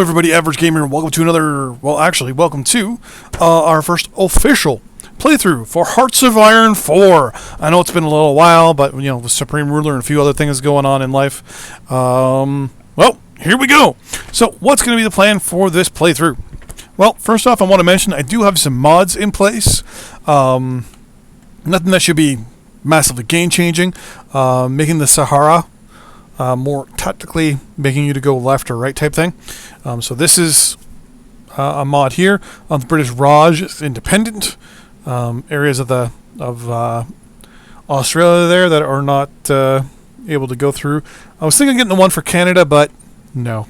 everybody, Average Gamer, and welcome to welcome to our first official playthrough for Hearts of Iron 4. I know it's been a little while, but, with Supreme Ruler and a few other things going on in life. Well, here we go. So, what's going to be the plan for this playthrough? Well, first off, I want to mention I do have some mods in place. Nothing that should be massively game-changing. Making the Sahara more tactically, making you to go left or right type thing. So this is a mod here on the British Raj. It's independent areas of Australia there that are not able to go through. I was thinking of getting the one for Canada, but no,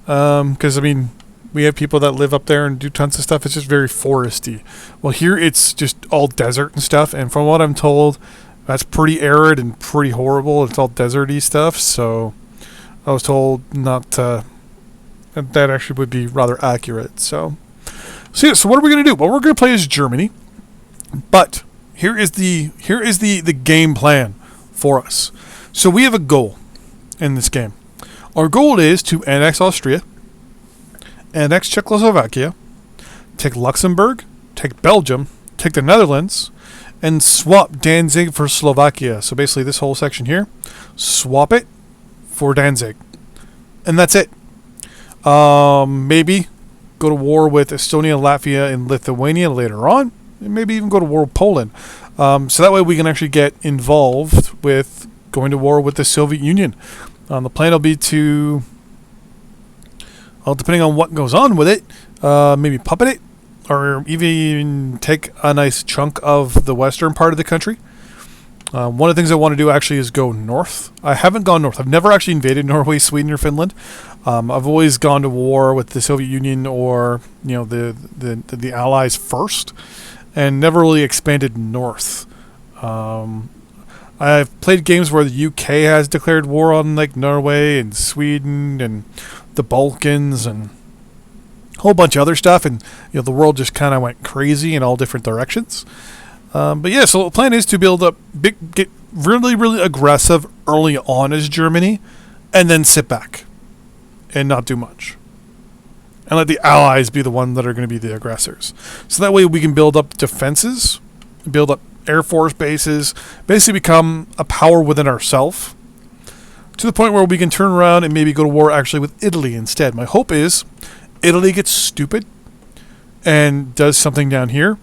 because we have people that live up there and do tons of stuff. It's just very foresty. Well, here it's just all desert and stuff, and from what I'm told, that's pretty arid and pretty horrible. It's all deserty stuff, so I was told not that actually would be rather accurate. So what are we going to do? Well, we're going to play as Germany, but here is the game plan for us. So we have a goal in this game. Our goal is to annex Austria, annex Czechoslovakia, take Luxembourg, take Belgium, take the Netherlands, and swap Danzig for Slovakia. So basically this whole section here, swap it for Danzig. And that's it. Maybe go to war with Estonia, Latvia, and Lithuania later on. And maybe even go to war with Poland. So that way we can actually get involved with going to war with the Soviet Union. The plan will be to, well, depending on what goes on with it, maybe puppet it, or even take a nice chunk of the western part of the country. One of the things I want to do actually is go north. I haven't gone north. I've never actually invaded Norway, Sweden, or Finland. I've always gone to war with the Soviet Union or the Allies first, and never really expanded north. I've played games where the UK has declared war on like Norway and Sweden and the Balkans and a whole bunch of other stuff, and the world just kind of went crazy in all different directions. But yeah, so the plan is to build up, get really, really aggressive early on as Germany, and then sit back and not do much, and let the Allies be the ones that are going to be the aggressors. So that way we can build up defenses, build up air force bases, basically become a power within ourselves, to the point where we can turn around and maybe go to war actually with Italy instead. My hope is Italy gets stupid and does something down here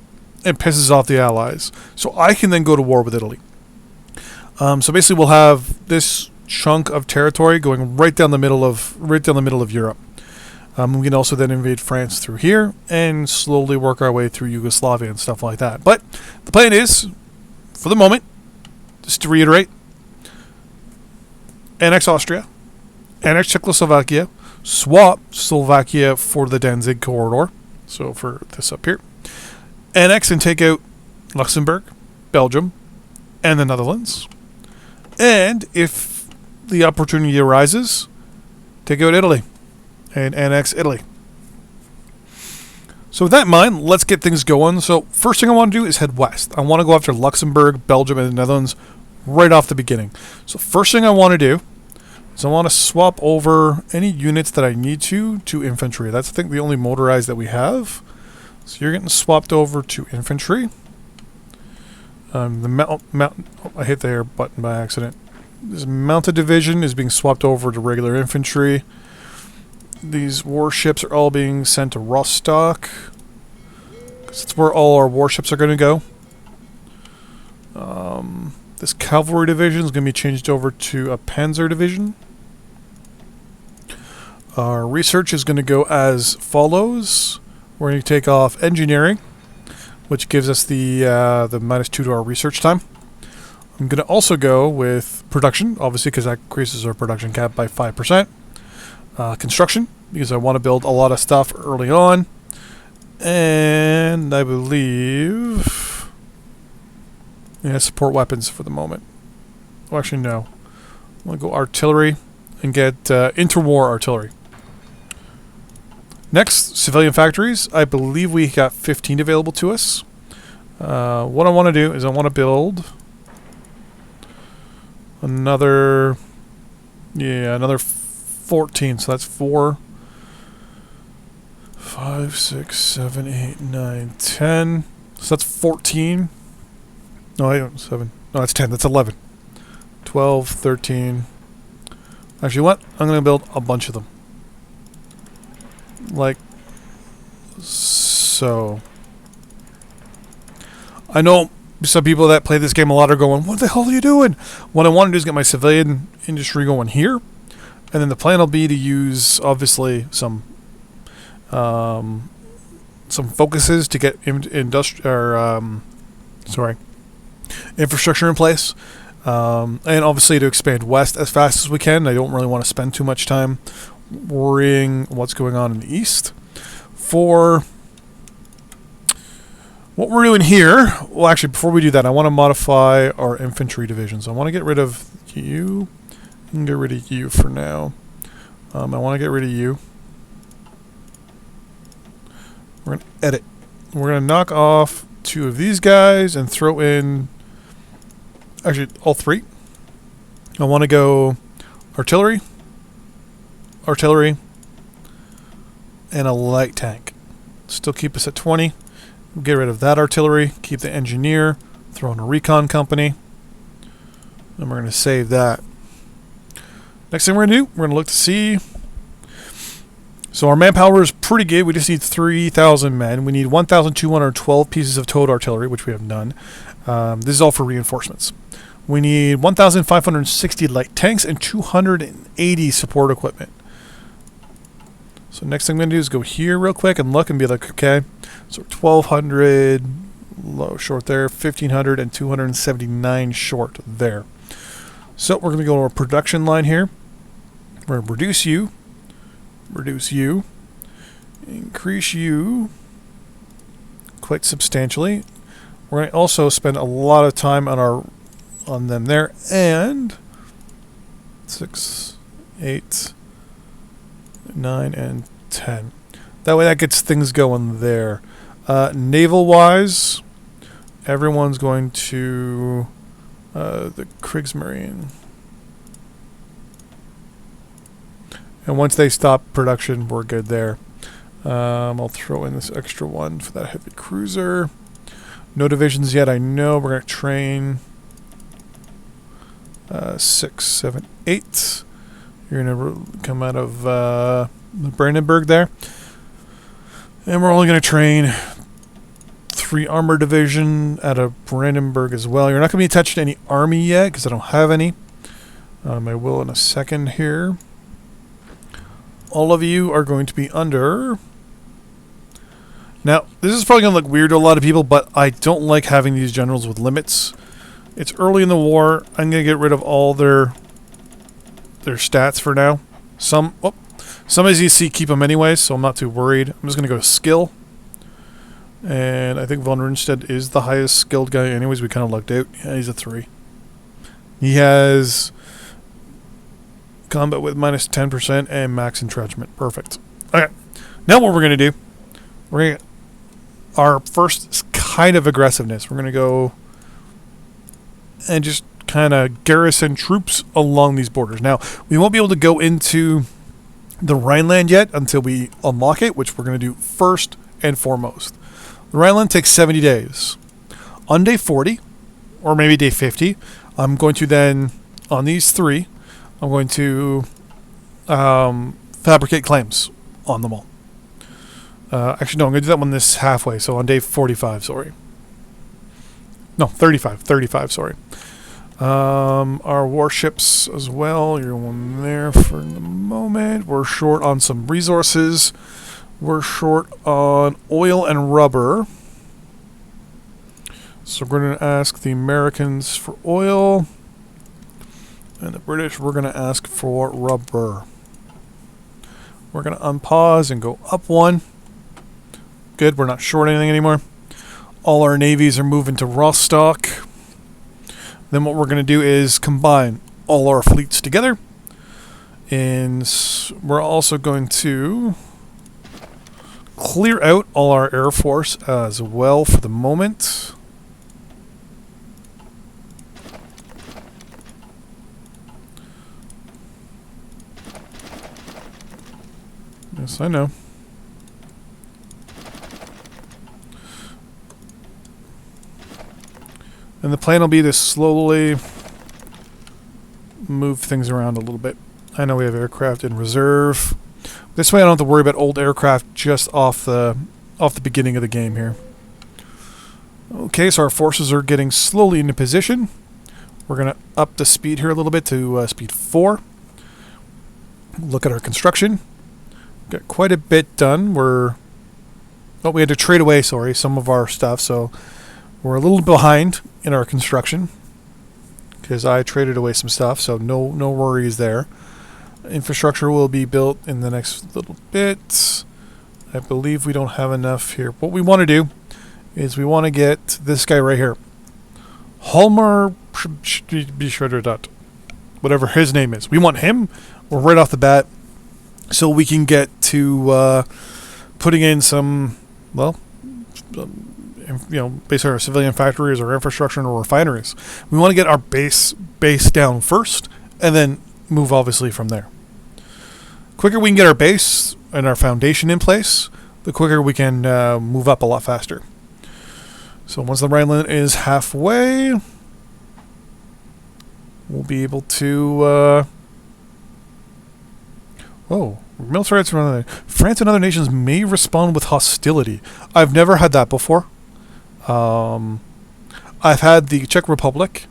and pisses off the Allies, so I can then go to war with Italy. So basically, we'll have this chunk of territory going right down the middle of Europe. We can also then invade France through here and slowly work our way through Yugoslavia and stuff like that. But the plan is, for the moment, just to reiterate, annex Austria, annex Czechoslovakia, swap Slovakia for the Danzig corridor, so for this up here, annex and take out Luxembourg, Belgium, and the Netherlands, and if the opportunity arises, take out Italy and annex Italy. So with that in mind, let's get things going. So first thing I want to do is head west. I want to go after Luxembourg, Belgium, and the Netherlands right off the beginning. So first thing I want to do is I want to swap over any units that I need to infantry. That's, I think, the only motorized that we have. So you're getting swapped over to infantry. I hit the air button by accident. This mounted division is being swapped over to regular infantry. These warships are all being sent to Rostock, because that's where all our warships are going to go. This cavalry division is going to be changed over to a panzer division. Our research is going to go as follows. We're going to take off engineering, which gives us the -2 to our research time. I'm going to also go with production, obviously, because that increases our production cap by 5%. Construction, because I want to build a lot of stuff early on. And I believe, support weapons for the moment. Oh, actually, no. I'm going to go artillery and get interwar artillery. Next, civilian factories. I believe we got 15 available to us. What I want to do is I want to build another 14. So that's 4 5, 6, 7, 8, 9, 10. So that's 14. No, I don't. 7. No, that's 10. That's 11. 12, 13. Actually, what? I'm going to build a bunch of them. Like so. I know some people that play this game a lot are going, what the hell are you doing? What I want to do is get my civilian industry going here. And then the plan will be to use, obviously, some focuses to get infrastructure in place. And obviously to expand west as fast as we can. I don't really want to spend too much time worrying what's going on in the east. For what we're doing here, well, actually, before we do that, I want to modify our infantry divisions. I want to get rid of you. I can get rid of you for now. I want to get rid of you. We're going to edit. We're going to knock off 2 of these guys and throw in, actually, all 3. I want to go artillery, artillery, and a light tank. Still keep us at 20. Get rid of that artillery, keep the engineer, throw in a recon company, and we're going to save that. Next thing we're going to do, we're going to look to see. So our manpower is pretty good. We just need 3,000 men. We need 1,212 pieces of towed artillery, which we have none. This is all for reinforcements. We need 1,560 light tanks and 280 support equipment. So next thing I'm going to do is go here real quick and look and be like, okay, so 1,200 low short there, 1,500 and 279 short there. So we're going to go to our production line here. We're going to reduce you, increase you quite substantially. We're going to also spend a lot of time on them there, and 6, 8, 9, and 10. That way that gets things going there. Naval wise, everyone's going to the Kriegsmarine. And once they stop production, we're good there. I'll throw in this extra one for that heavy cruiser. No divisions yet, I know. We're going to train 6, 7, 8. You're going to come out of Brandenburg there. And we're only going to train 3 armor division out of Brandenburg as well. You're not going to be attached to any army yet because I don't have any. I will in a second here. All of you are going to be under. Now, this is probably going to look weird to a lot of people, but I don't like having these generals with limits. It's early in the war. I'm going to get rid of all their stats for now. Some, as you see, keep them anyways, so I'm not too worried. I'm just going to go to skill. And I think von Rundstedt is the highest skilled guy anyways. We kind of lucked out. Yeah, he's a 3. He has combat with minus 10% and max entrenchment. Perfect. Okay. Now what we're going to do, we're going to our first kind of aggressiveness. We're going to go and just kind of garrison troops along these borders. Now, we won't be able to go into the Rhineland yet until we unlock it, which we're going to do first and foremost. The Rhineland takes 70 days. On day 40, or maybe day 50, I'm going to then, on these 3, I'm going to fabricate claims on them all. Actually, no, I'm going to do that one this halfway, so on day 45, sorry. No, 35, sorry. Our warships as well, you're one there for the moment. We're short on some resources. We're short on oil and rubber. So we're going to ask the Americans for oil. And the British, we're going to ask for rubber. We're going to unpause and go up 1. Good, we're not short anything anymore. All our navies are moving to Rostock. Then what we're going to do is combine all our fleets together. And we're also going to clear out all our Air Force as well for the moment. Yes, I know. And the plan will be to slowly move things around a little bit. I know we have aircraft in reserve. This way I don't have to worry about old aircraft just off the beginning of the game here. Okay, so our forces are getting slowly into position. We're going to up the speed here a little bit to speed 4. Look at our construction. Got quite a bit done. We had to trade away, some of our stuff, so we're a little behind in our construction because I traded away some stuff, so no worries there. Infrastructure will be built in the next little bit. I believe we don't have enough here. What we want to do is we want to get this guy right here. Halmar, whatever his name is. We want him. We're right off the bat, so we can get to putting in some, basically our civilian factories or infrastructure or refineries. We want to get our base down first, and then move obviously from there. Quicker we can get our base and our foundation in place, the quicker we can move up a lot faster. So once the Rhineland is halfway, we'll be able to... military rights. France and other nations may respond with hostility. I've never had that before. I've had the Czech Republic,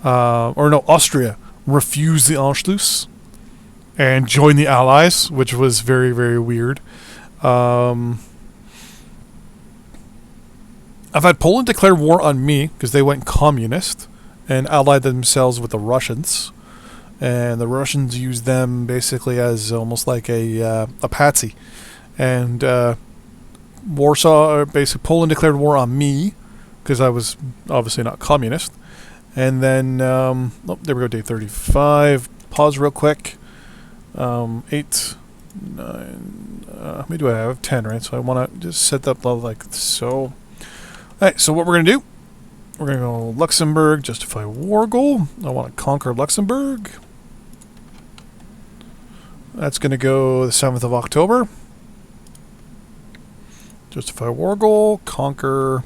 Austria, refuse the Anschluss and join the Allies, which was very, very weird. I've had Poland declare war on me because they went communist and allied themselves with the Russians. And the Russians used them basically as almost like a patsy. And Poland declared war on me because I was obviously not communist. And then, there we go, day 35. Pause real quick. 8, 9, how many do I have? 10, right? So I want to just set that up like so. Alright, so what we're going to do, we're going to go Luxembourg, justify war goal. I want to conquer Luxembourg. That's going to go the 7th of October. Justify war goal, conquer.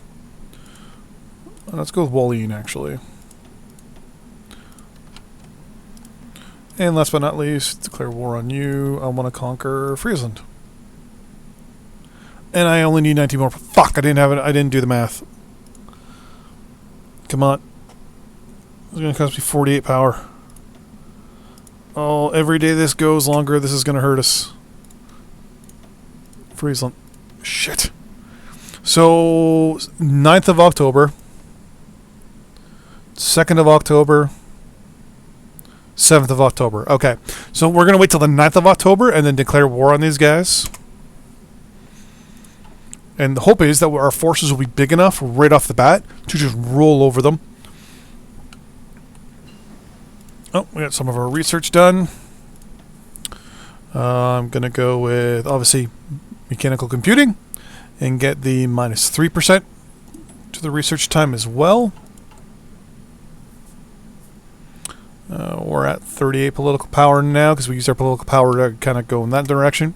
Let's go with Wallin, actually. And last but not least, declare war on you. I want to conquer Friesland. And I only need 19 more. Fuck, I didn't have it. I didn't do the math. Come on. It's going to cost me 48 power. Oh, every day this goes longer, this is going to hurt us. Friesland. Shit. So, 9th of October. 2nd of October. 7th of October. Okay. So we're going to wait till the 9th of October and then declare war on these guys. And the hope is that our forces will be big enough right off the bat to just roll over them. Oh, we got some of our research done. I'm going to go with, obviously, mechanical computing and get the -3% to the research time as well. We're at 38 political power now because we use our political power to kind of go in that direction.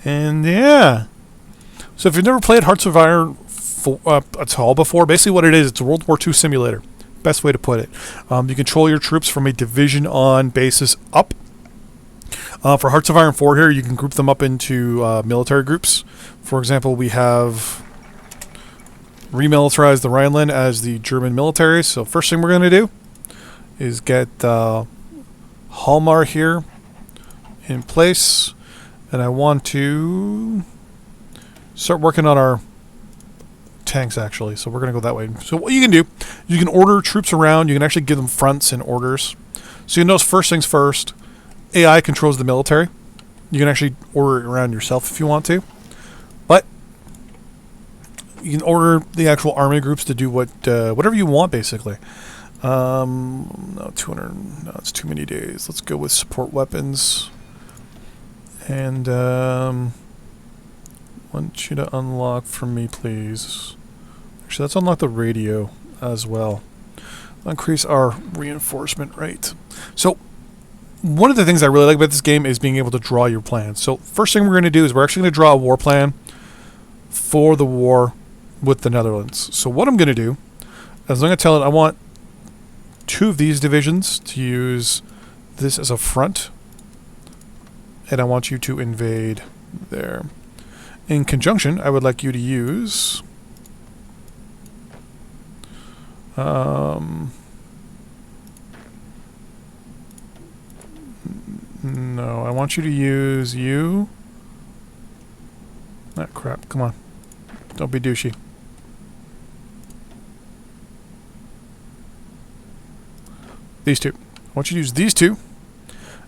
And yeah. So if you've never played Hearts of Iron at all before, basically what it is, it's a World War II simulator. Best way to put it. You control your troops from a division on basis up. For Hearts of Iron 4 here, you can group them up into military groups. For example, we have remilitarized the Rhineland as the German military. So first thing we're going to do is get Halmar here in place. And I want to start working on our tanks, actually. So we're going to go that way. So what you can do, you can order troops around. You can actually give them fronts and orders. So you notice first things first, AI controls the military. You can actually order it around yourself if you want to. But you can order the actual army groups to do whatever you want, basically. No, 200. No, it's too many days. Let's go with support weapons. And want you to unlock for me, please. Actually, let's unlock the radio as well. Increase our reinforcement rate. So, one of the things I really like about this game is being able to draw your plans. So, first thing we're going to do is we're actually going to draw a war plan for the war with the Netherlands. So what I'm going to do is I'm going to tell it I want 2 of these divisions to use this as a front, and I want you to invade there. In conjunction, I would like you to use no, I want you to use you. Ah, crap, come on. Don't be douchey. These 2. I want you to use these 2.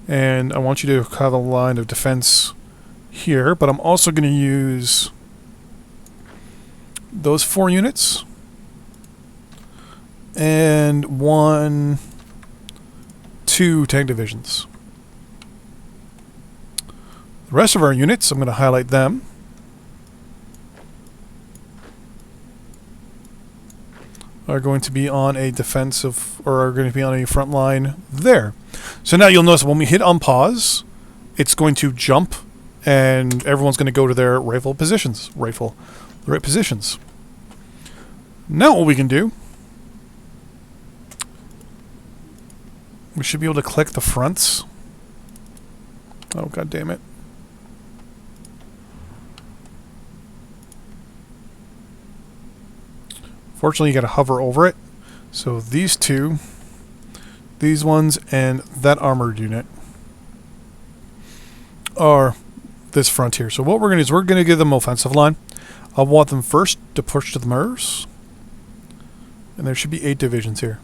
And I want you to have a line of defense here, but I'm also going to use those 4 units. And 2 tank divisions. The rest of our units, I'm going to highlight them. Are going to be on a defensive, or are going to be on a front line there. So now you'll notice when we hit on pause, it's going to jump, and everyone's going to go to their rightful positions. The right positions. Now what we can do, we should be able to click the fronts. Oh, god damn it. Fortunately, you got to hover over it. So these 2, these ones, and that armored unit are this front here. So what we're going to do is we're going to give them offensive line. I want them first to push to the Mers. And there should be 8 divisions here.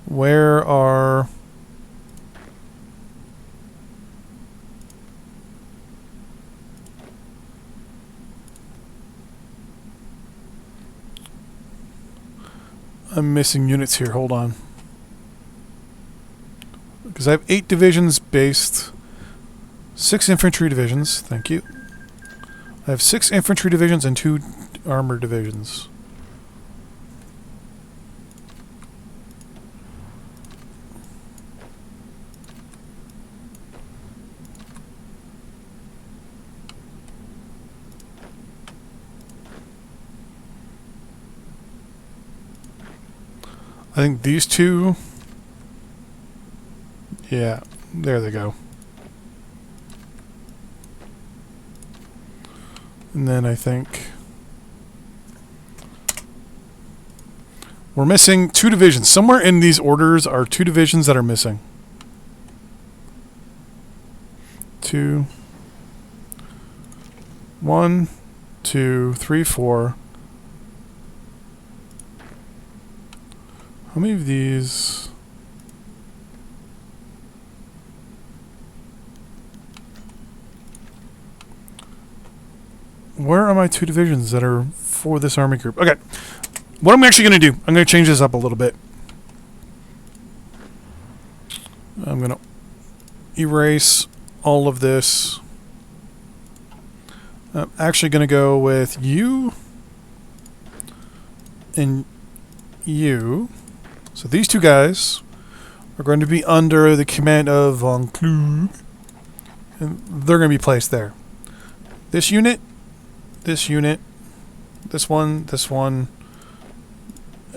Where are... I'm missing units here. Hold on. Because I have 8 divisions based. 6 infantry divisions. Thank you. I have 6 infantry divisions and 2 armored divisions. I think these 2... Yeah, there they go. And then I think... we're missing 2 divisions. Somewhere in these orders are 2 divisions that are missing. 2... 1, 2, 3, 4... How many of these... Where are my 2 divisions that are for this army group? Okay. What I'm actually going to do, I'm going to change this up a little bit. I'm going to erase all of this. I'm actually going to go with you and you. So these 2 guys are going to be under the command of Von Klug, and they're going to be placed there. This unit, this one,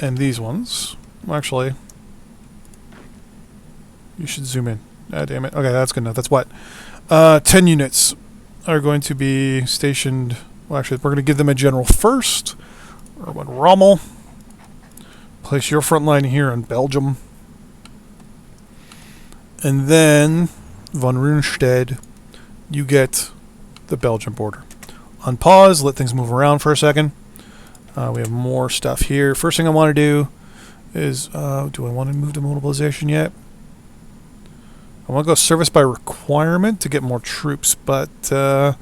and these ones. Well, actually, you should zoom in. Ah, damn it. Okay, that's good enough. That's what? 10 units are going to be stationed. Well, actually, we're going to give them a general first. Erwin Rommel. Place your front line here in Belgium. And then, von Rundstedt, you get the Belgian border. On pause, let things move around for a second. We have more stuff here. First thing I want to do is, do I want to move to mobilization yet? I want to go service by requirement to get more troops, but you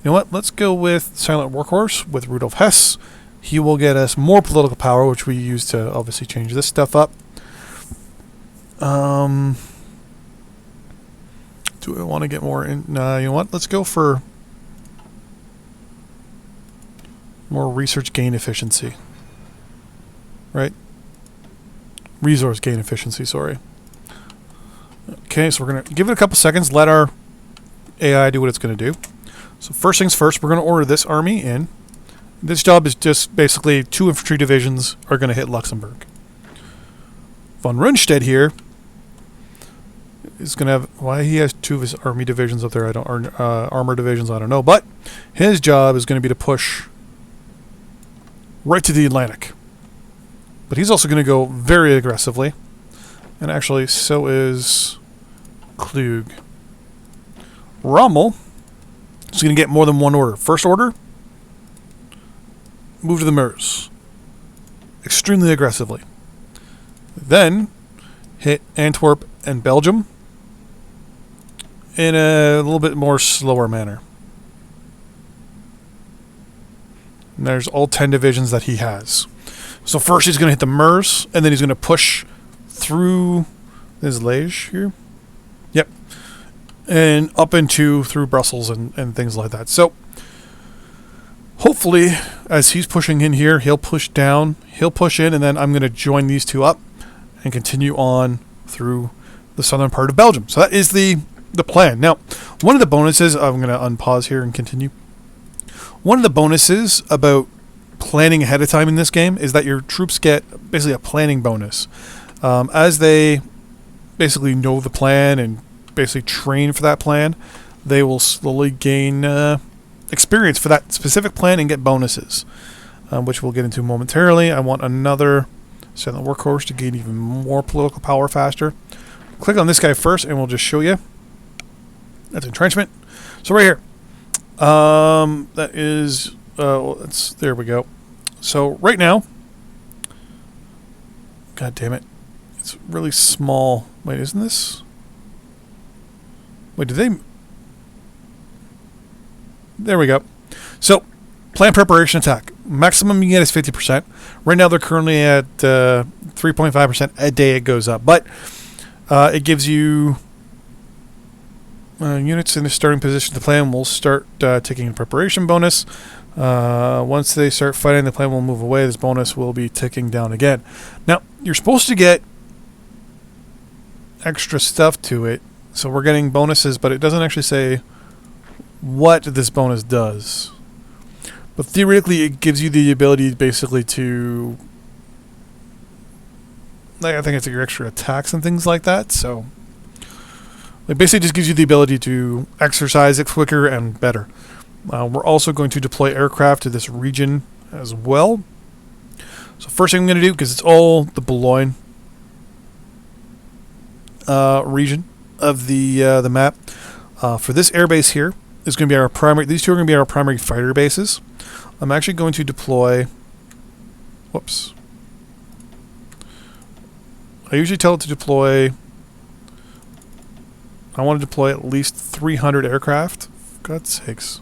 know what? Let's go with Silent Workhorse with Rudolf Hess. He will get us more political power, which we use to obviously change this stuff up. Do I want to get more in? You know what? Let's go for more research gain efficiency. Right? Resource gain efficiency, sorry. Okay, so we're going to give it a couple seconds, let our AI do what it's going to do. So first things first, we're going to order this army in. This job is just basically 2 infantry divisions are going to hit Luxembourg. Von Rundstedt here is going to have, why he has 2 of his army divisions up there, I don't, armor divisions, I don't know, but his job is going to be to push right to the Atlantic. But he's also going to go very aggressively, and actually so is Klug. Rommel is going to get more than one order. First order, move to the Meuse, extremely aggressively. Then hit Antwerp and Belgium in a little bit more slower manner. And there's all 10 divisions that he has. So first he's going to hit the Meuse, and then he's going to push through this Liege here. Yep. And up through Brussels and things like that. So hopefully, as he's pushing in here, he'll push down, he'll push in, and then I'm going to join these 2 up and continue on through the southern part of Belgium. So that is the plan. Now, one of the bonuses, I'm going to unpause here and continue. One of the bonuses about planning ahead of time in this game is that your troops get basically a planning bonus. As they basically know the plan and basically train for that plan, they will slowly gain experience for that specific plan and get bonuses, which we'll get into momentarily. I want another silent workhorse to gain even more political power faster. Click on this guy first and we'll just show you. That's entrenchment. So right here, that is, there we go. So right now, god damn it, it's really small. Wait, isn't this? Wait, did they? There we go. So, plan preparation attack. Maximum you get is 50%. Right now they're currently at 3.5%. A day it goes up. But it gives you units in the starting position. The plan will start taking a preparation bonus. Once they start fighting, the plan will move away. This bonus will be ticking down again. Now, you're supposed to get extra stuff to it. So we're getting bonuses, but it doesn't actually say what this bonus does. But theoretically, it gives you the ability basically to, I think it's your extra attacks and things like that. So it basically just gives you the ability to exercise it quicker and better. We're also going to deploy aircraft to this region as well. So first thing I'm going to do, because it's all the Boulogne region of the map, for this airbase here is going to be our primary. These 2 are going to be our primary fighter bases. I'm actually going to deploy. Whoops. I usually tell it to deploy. I want to deploy at least 300 aircraft. For God's sakes.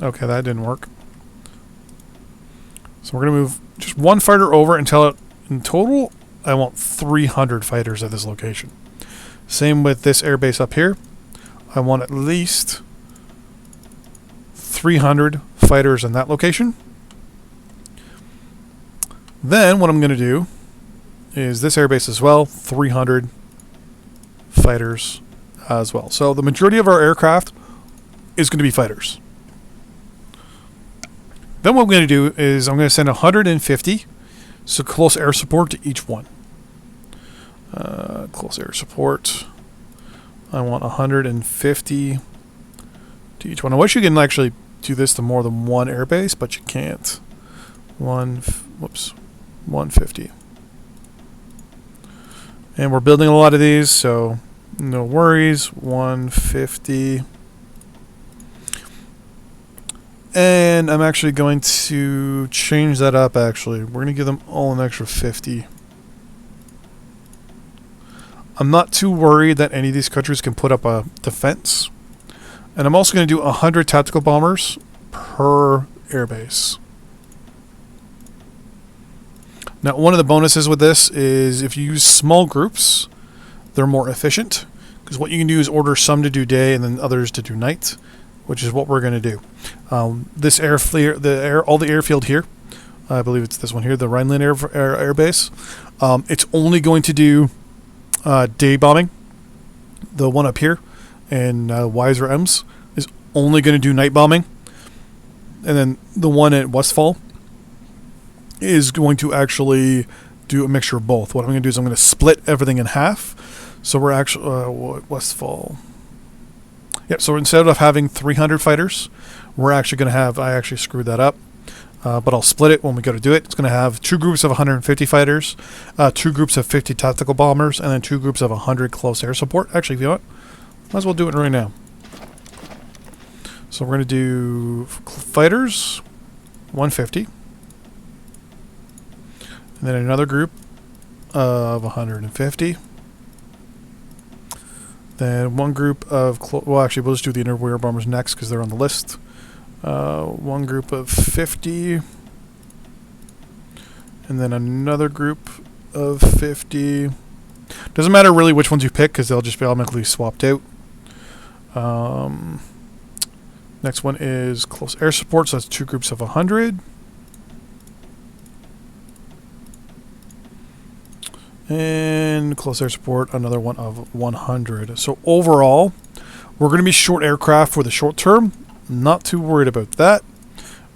Okay, that didn't work. So we're going to move just 1 fighter over until in total I want 300 fighters at this location. Same with this airbase up here. I want at least 300 fighters in that location. Then what I'm going to do is this airbase as well, 300 fighters as well. So the majority of our aircraft is going to be fighters. Then what I'm going to do is I'm going to send 150, so close air support to each one. Close air support. I want 150 to each one. I wish you can actually do this to more than one airbase, but you can't. 150. And we're building a lot of these, so no worries. 150. And I'm actually going to change that up, actually. We're going to give them all an extra 50. I'm not too worried that any of these countries can put up a defense. And I'm also going to do 100 tactical bombers per airbase. Now, one of the bonuses with this is if you use small groups, they're more efficient. Because what you can do is order some to do day and then others to do night, which is what we're going to do. This all the airfield here, I believe it's this one here, the Rhineland Air Base. It's only going to do day bombing. The one up here, and Weiser Ems is only going to do night bombing. And then the one at Westfall is going to actually do a mixture of both. What I'm going to do is I'm going to split everything in half. So we're actually Westfall. Yep. So instead of having 300 fighters, we're actually going to have. I actually screwed that up, but I'll split it when we go to do it. It's going to have 2 groups of 150 fighters, 2 groups of 50 tactical bombers, and then 2 groups of 100 close air support. Actually, if you want, might as well do it right now. So we're going to do fighters, 150. And then another group of 150. Then one group of... well, actually, we'll just do the inner bombers next because they're on the list. One group of 50. And then another group of 50. Doesn't matter really which ones you pick because they'll just be automatically swapped out. Next one is close air support, so that's 2 groups of 100. And close air support, another one of 100. So overall, we're going to be short aircraft for the short term. Not too worried about that.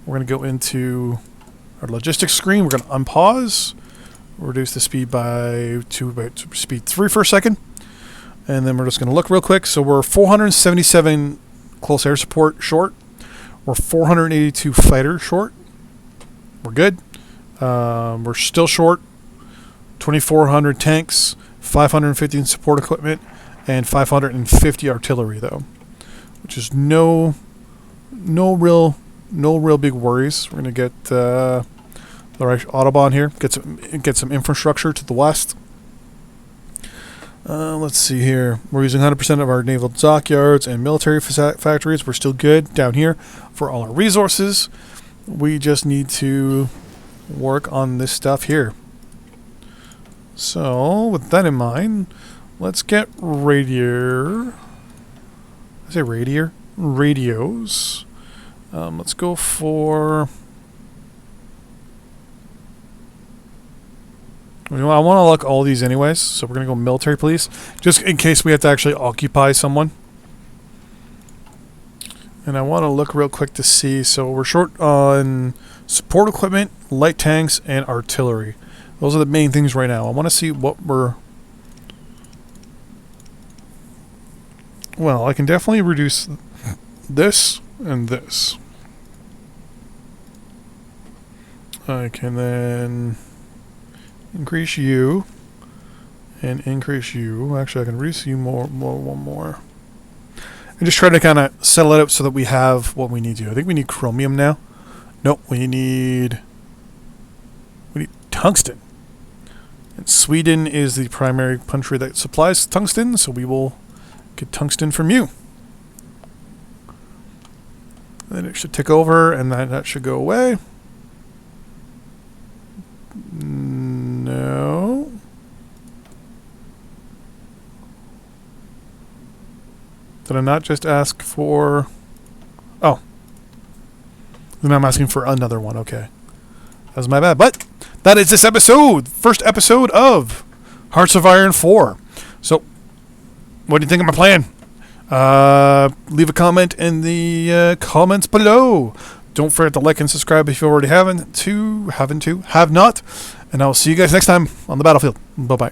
We're going to go into our logistics screen. We're going to unpause, reduce the speed by speed 3 for a second. And then we're just going to look real quick. So we're 477 close air support short. We're 482 fighter short. We're good. We're still short 2,400 tanks, 550 support equipment, and 550 artillery though, which is no real big worries. We're gonna get the right Autobahn here, get some infrastructure to the west. Let's see here. We're using 100% of our naval dockyards and military factories. We're still good down here for all our resources. We just need to work on this stuff here. So, with that in mind, let's get radios. Let's go for... I want to look all these anyways, so we're going to go military police, just in case we have to actually occupy someone. And I want to look real quick to see, so we're short on support equipment, light tanks, and artillery. Those are the main things right now. I want to see what we're... Well, I can definitely reduce this and this. I can then increase you and increase you. Actually, I can reduce you one more. And just try to kind of settle it out so that we have what we need to. I think we need chromium now. Nope, we need tungsten. And Sweden is the primary country that supplies tungsten, so we will get tungsten from you. And then it should tick over, and that should go away. No. Did I not just ask for... Oh. Then I'm asking for another one, okay. That was my bad. But that is this episode. First episode of Hearts of Iron 4. So, what do you think of my plan? Leave a comment in the comments below. Don't forget to like and subscribe if you already have not. And I will see you guys next time on the battlefield. Bye-bye.